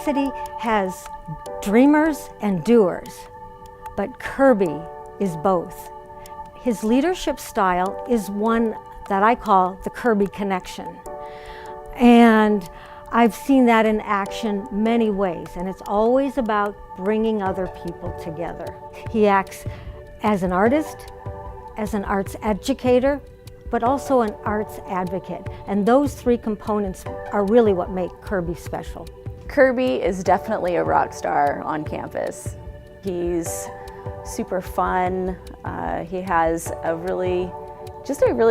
city has dreamers and doers, but Kirby is both. His leadership style is one that I call the Kirby connection. And I've seen that in action many ways, and it's always about bringing other people together. He acts as an artist, as an arts educator, but also an arts advocate. And those three components are really what make Kirby special. Kirby is definitely a rock star on campus. He's super fun. He has a really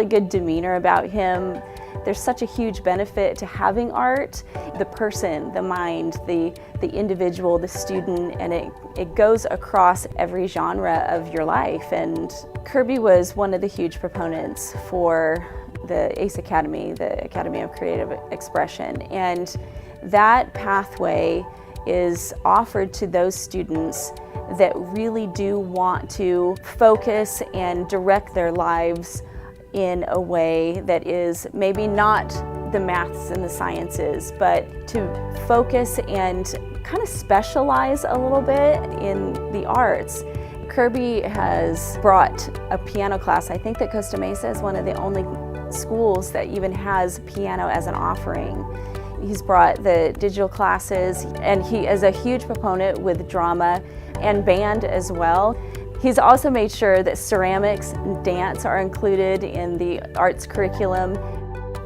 good demeanor about him. There's such a huge benefit to having art. The person, the mind, the individual, the student, and it goes across every genre of your life. And Kirby was one of the huge proponents for the ACE Academy, the Academy of Creative Expression. And that pathway is offered to those students that really do want to focus and direct their lives in a way that is maybe not the maths and the sciences, but to focus and kind of specialize a little bit in the arts. Kirby has brought a piano class. I think that Costa Mesa is one of the only schools that even has piano as an offering. He's brought the digital classes, and he is a huge proponent with drama and band as well. He's also made sure that ceramics and dance are included in the arts curriculum.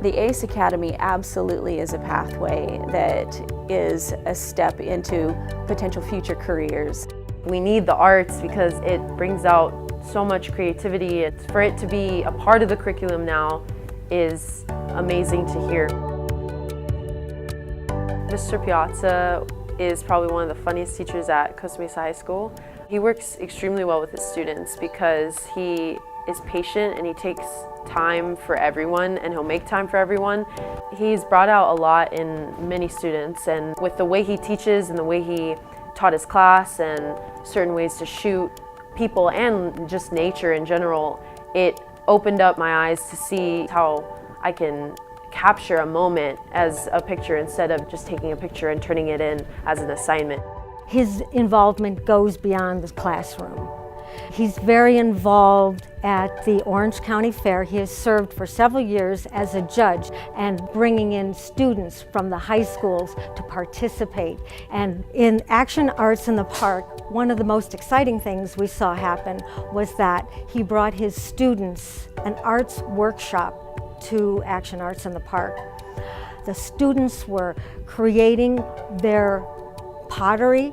The ACE Academy absolutely is a pathway that is a step into potential future careers. We need the arts because it brings out so much creativity. For it to be a part of the curriculum now is amazing to hear. Mr. Piazza is probably one of the funniest teachers at Costa Mesa High School. He works extremely well with his students because he is patient and he takes time for everyone, and he'll make time for everyone. He's brought out a lot in many students, and with the way he teaches and the way he taught his class and certain ways to shoot people and just nature in general, it opened up my eyes to see how I can capture a moment as a picture instead of just taking a picture and turning it in as an assignment. His involvement goes beyond the classroom. He's very involved at the Orange County Fair. He has served for several years as a judge and bringing in students from the high schools to participate. And in Action Arts in the Park, one of the most exciting things we saw happen was that he brought his students an arts workshop to Action Arts in the Park. The students were creating their pottery,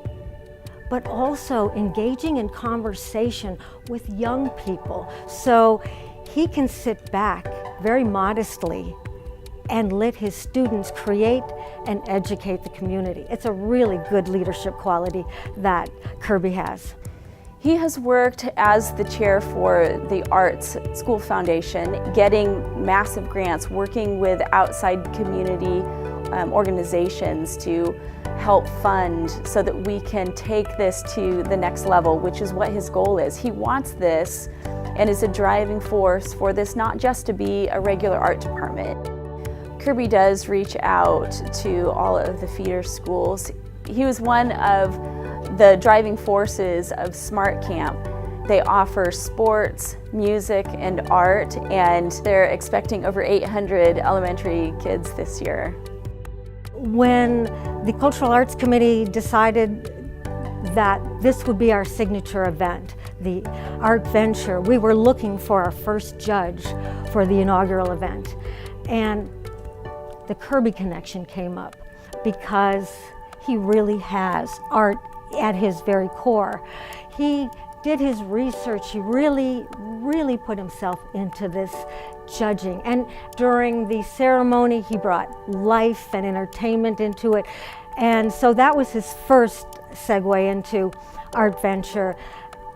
but also engaging in conversation with young people. So he can sit back very modestly and let his students create and educate the community. It's a really good leadership quality that Kirby has. He has worked as the chair for the Arts School Foundation, getting massive grants, working with outside community organizations to help fund so that we can take this to the next level, which is what his goal is. He wants this and is a driving force for this not just to be a regular art department. Kirby does reach out to all of the feeder schools. He was one of the driving forces of Smart Camp. They offer sports, music, and art, and they're expecting over 800 elementary kids this year. When the Cultural Arts Committee decided that this would be our signature event, the Art Venture, we were looking for our first judge for the inaugural event. And the Kirby connection came up because he really has art at his very core. He did his research. He really put himself into this judging. And during the ceremony, he brought life and entertainment into it. And so that was his first segue into Art Venture.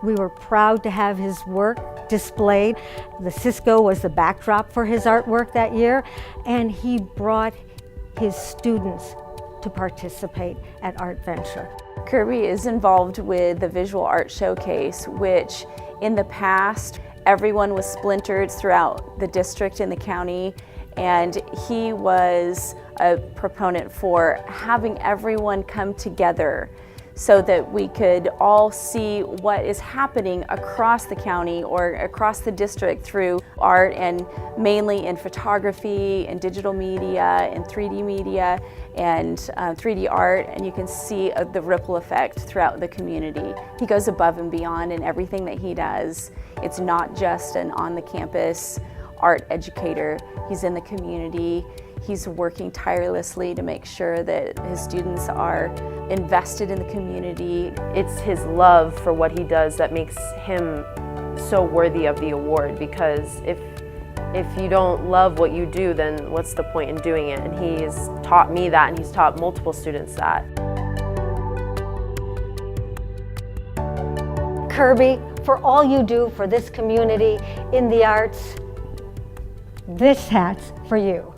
We were proud to have his work displayed. The Cisco was the backdrop for his artwork that year, and he brought his students to participate at Art Venture. Kirby is involved with the Visual Art Showcase, which in the past, everyone was splintered throughout the district and the county, and he was a proponent for having everyone come together so that we could all see what is happening across the county or across the district through art, and mainly in photography and digital media and 3D media and 3D art, and you can see the ripple effect throughout the community. He goes above and beyond in everything that he does. It's not just an on-the-campus art educator. He's in the community. He's working tirelessly to make sure that his students are invested in the community. It's his love for what he does that makes him so worthy of the award, because if you don't love what you do, then what's the point in doing it? And he's taught me that, and he's taught multiple students that. Kirby, for all you do for this community in the arts, this hat's for you.